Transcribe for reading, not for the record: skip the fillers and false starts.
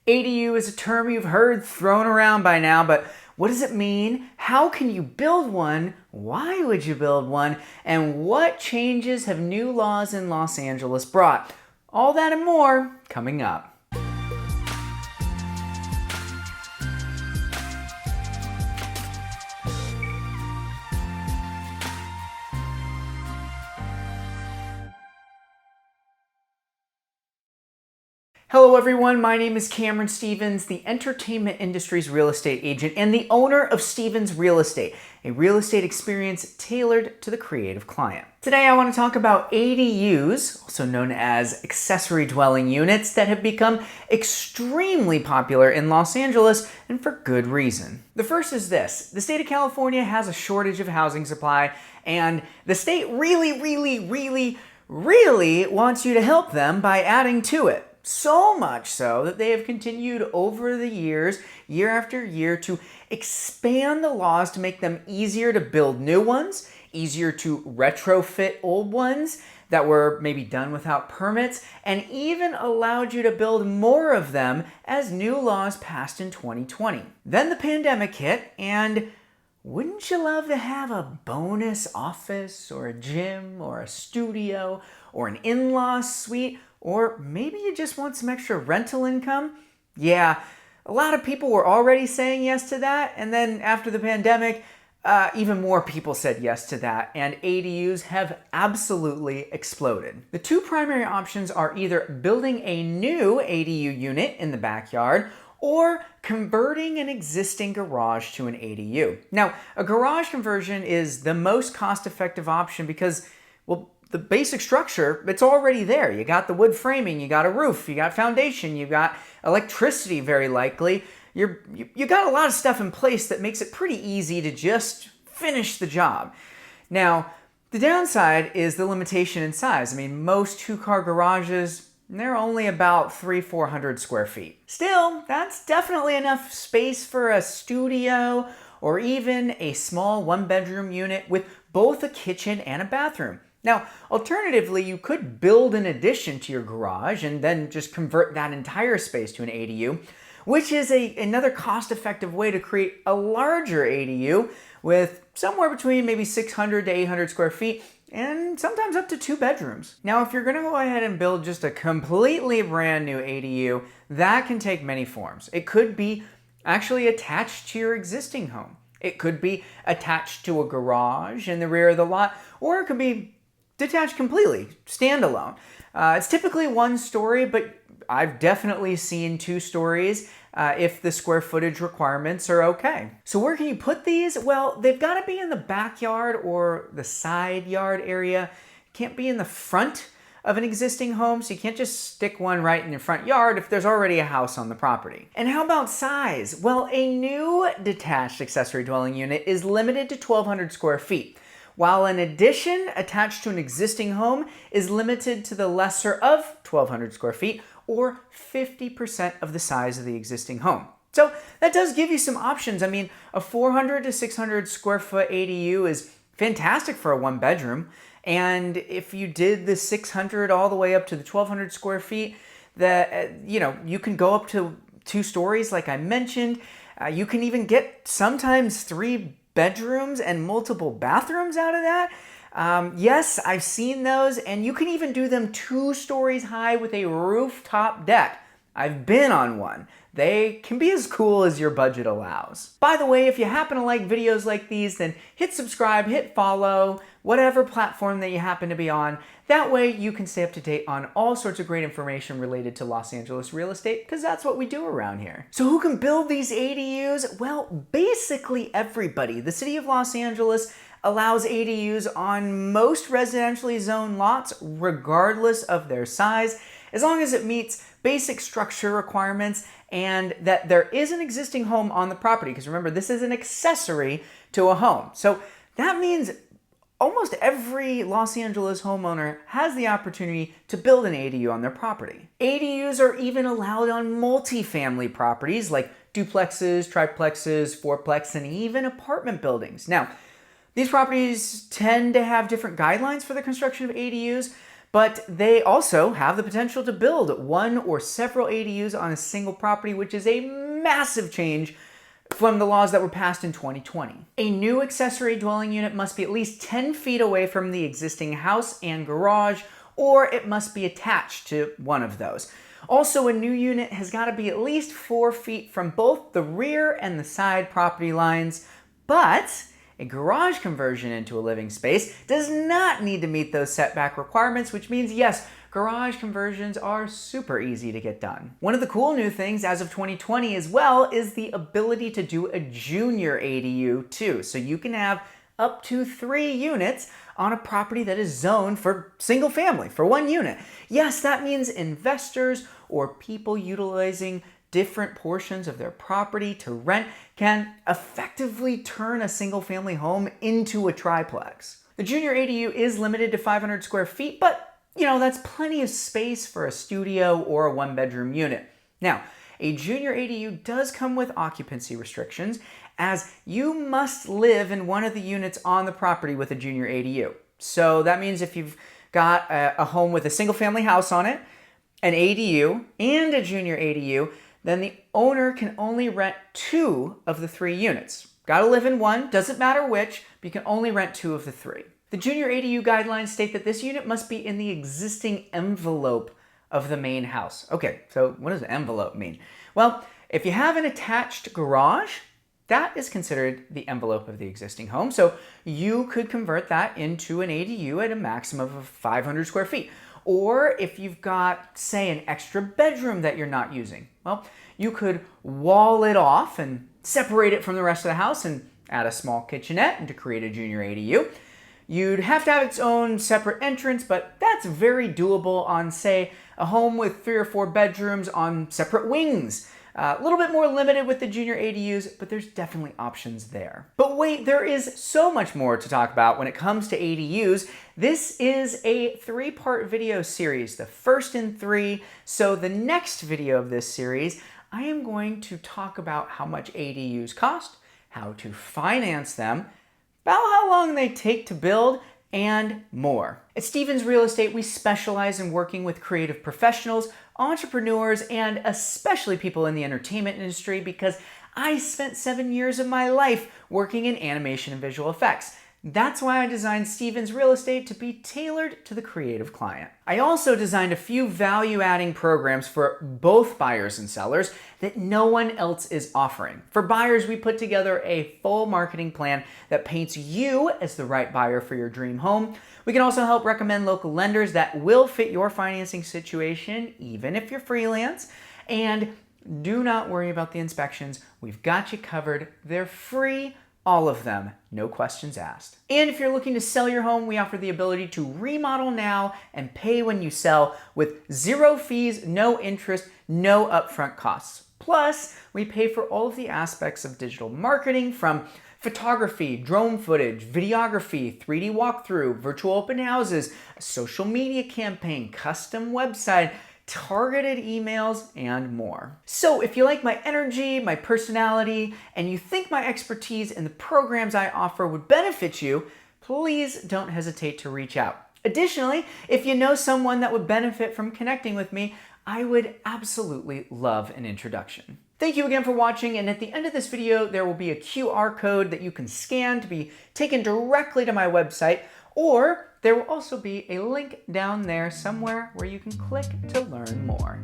ADU is a term you've heard thrown around by now, but what does it mean? How can you build one? Why would you build one? And what changes have new laws in Los Angeles brought? All that and more coming up. Hello everyone, my name is Cameron Stevens, the entertainment industry's real estate agent and the owner of Stevens Real Estate, a real estate experience tailored to the creative client. Today I want to talk about ADUs, also known as accessory dwelling units, that have become extremely popular in Los Angeles, and for good reason. The first is this: the state of California has a shortage of housing supply, and the state really wants you to help them by adding to it. So much so that they have continued over the years, year after year, to expand the laws to make them easier to build new ones, easier to retrofit old ones that were maybe done without permits, and even allowed you to build more of them as new laws passed in 2020. Then the pandemic hit, and wouldn't you love to have a bonus office or a gym or a studio or an in-law suite? Or maybe you just want some extra rental income? Yeah, a lot of people were already saying yes to that, and then after the pandemic, even more people said yes to that, and ADUs have absolutely exploded. The two primary options are either building a new ADU unit in the backyard or converting an existing garage to an ADU. Now, a garage conversion is the most cost-effective option because, well, the basic structure, it's already there. You got the wood framing, you got a roof, you got foundation, you got electricity very likely. You got a lot of stuff in place that makes it pretty easy to just finish the job. Now, the downside is the limitation in size. I mean, most two-car garages, they're only about 300-400 square feet. Still, that's definitely enough space for a studio or even a small one-bedroom unit with both a kitchen and a bathroom. Now, alternatively, you could build an addition to your garage and then just convert that entire space to an ADU, which is another cost-effective way to create a larger ADU with somewhere between maybe 600 to 800 square feet and sometimes up to 2 bedrooms. Now, if you're going to go ahead and build just a completely brand new ADU, that can take many forms. It could be actually attached to your existing home. It could be attached to a garage in the rear of the lot, or it could be detached completely, standalone. It's typically one story, but I've definitely seen 2 stories if the square footage requirements are okay. So where can you put these? Well, they've got to be in the backyard or the side yard area. Can't be in the front of an existing home, so you can't just stick one right in your front yard if there's already a house on the property. And how about size? Well, a new detached accessory dwelling unit is limited to 1,200 square feet, while an addition attached to an existing home is limited to the lesser of 1,200 square feet or 50% of the size of the existing home. So that does give you some options. I mean, a 400 to 600 square foot ADU is fantastic for a one bedroom. And if you did the 600 all the way up to the 1,200 square feet, you can go up to 2 stories like I mentioned. You can even get sometimes 3 bedrooms and multiple bathrooms out of that. Yes, I've seen those, and you can even do them 2 stories high with a rooftop deck. I've been on one. They can be as cool as your budget allows. By the way, if you happen to like videos like these, then hit subscribe, hit follow, whatever platform that you happen to be on. That way you can stay up to date on all sorts of great information related to Los Angeles real estate, because that's what we do around here. So who can build these ADUs? Well, basically everybody. The city of Los Angeles allows ADUs on most residentially zoned lots, regardless of their size, as long as it meets basic structure requirements and that there is an existing home on the property. Because remember, this is an accessory to a home. So that means almost every Los Angeles homeowner has the opportunity to build an ADU on their property. ADUs are even allowed on multifamily properties like duplexes, triplexes, fourplex, and even apartment buildings. Now, these properties tend to have different guidelines for the construction of ADUs, But they also have the potential to build one or several ADUs on a single property, which is a massive change from the laws that were passed in 2020. A new accessory dwelling unit must be at least 10 feet away from the existing house and garage, or it must be attached to one of those. Also, a new unit has got to be at least 4 feet from both the rear and the side property lines, but a garage conversion into a living space does not need to meet those setback requirements, which means, yes, garage conversions are super easy to get done. One of the cool new things as of 2020 as well is the ability to do a junior ADU too. So you can have up to 3 units on a property that is zoned for single family, for 1 unit. Yes, that means investors or people utilizing different portions of their property to rent can effectively turn a single family home into a triplex. The junior ADU is limited to 500 square feet, but that's plenty of space for a studio or a 1-bedroom unit. Now, a junior ADU does come with occupancy restrictions, as you must live in one of the units on the property with a junior ADU. So that means if you've got a home with a single family house on it, an ADU, and a junior ADU, then the owner can only rent 2 of the 3 units. Gotta live in one, doesn't matter which, but you can only rent 2 of the 3. The junior ADU guidelines state that this unit must be in the existing envelope of the main house. Okay, so what does envelope mean? Well, if you have an attached garage, that is considered the envelope of the existing home. So you could convert that into an ADU at a maximum of 500 square feet. Or if you've got, say, an extra bedroom that you're not using, well, you could wall it off and separate it from the rest of the house and add a small kitchenette and to create a junior ADU. You'd have to have its own separate entrance, but that's very doable on, say, a home with 3 or 4 bedrooms on separate wings. A little bit more limited with the junior ADUs, but there's definitely options there. But wait, there is so much more to talk about when it comes to ADUs. This is a 3-part video series, the first in 3. So the next video of this series, I am going to talk about how much ADUs cost, how to finance them, about how long they take to build, and more. At Stevens Real Estate, we specialize in working with creative professionals, entrepreneurs, and especially people in the entertainment industry because I spent 7 years of my life working in animation and visual effects. That's why I designed Stevens Real Estate to be tailored to the creative client. I also designed a few value-adding programs for both buyers and sellers that no one else is offering. For buyers, we put together a full marketing plan that paints you as the right buyer for your dream home. We can also help recommend local lenders that will fit your financing situation, even if you're freelance. And do not worry about the inspections. We've got you covered. They're free. All of them, no questions asked. And if you're looking to sell your home, we offer the ability to remodel now and pay when you sell with 0 fees, no interest, no upfront costs. Plus, we pay for all of the aspects of digital marketing from photography, drone footage, videography, 3D walkthrough, virtual open houses, a social media campaign, custom website, targeted emails, and more. So if you like my energy, my personality, and you think my expertise and the programs I offer would benefit you, please don't hesitate to reach out. Additionally, if you know someone that would benefit from connecting with me, I would absolutely love an introduction. Thank you again for watching, and at the end of this video, there will be a QR code that you can scan to be taken directly to my website, or there will also be a link down there somewhere where you can click to learn more.